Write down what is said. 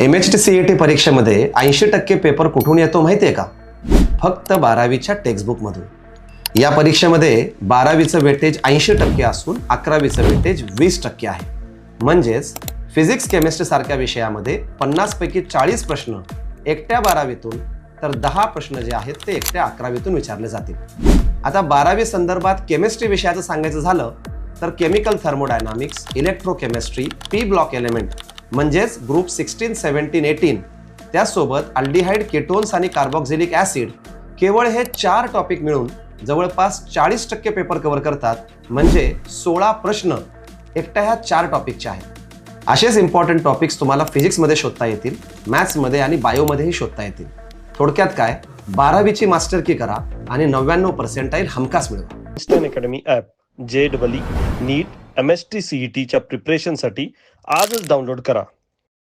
MHT-CET परीक्षेमध्ये 80% paper कुठून येतो माहितीये का? फक्त 12वीच्या टेक्स्टबुकमधून. या परीक्षेमध्ये 12वीचं वेटेज 80% असून 11वीचं वेटेज 20% आहे. म्हणजेच फिजिक्स केमिस्ट्री सारख्या विषयामध्ये 50 पैकी 40 प्रश्न एकट्या 12वीतून तर 10 प्रश्न जे आहेत ते एकट्या 11वीतून विचारले जातील. आता 12वी संदर्भात केमिस्ट्री विषयाचं सांगायचं झालं तर chemical thermodynamics, electrochemistry, P block element म्हणजेच ग्रुप 16, 17, 18 त्यासोबत अल्डिहाइड, केटोन्स आणि कार्बोक्सिलिक ऍसिड केवळ हे 4 टॉपिक मिळून जवळपास 40% पेपर कव्हर करतात. म्हणजे 16 प्रश्न एकट्या ह्या 4 टॉपिकचे आहेत. असेच इम्पॉर्टंट टॉपिक्स तुम्हाला फिजिक्समध्ये शोधता येतील, मॅथ्समध्ये आणि बायोमध्येही शोधता येतील. थोडक्यात काय, 12वीची मास्टर की करा आणि 99% हमखास मिळवा. Instant academy app JEE, NEET, MHT-CET च्या प्रिपरेशनसाठी आजच डाउनलोड करा.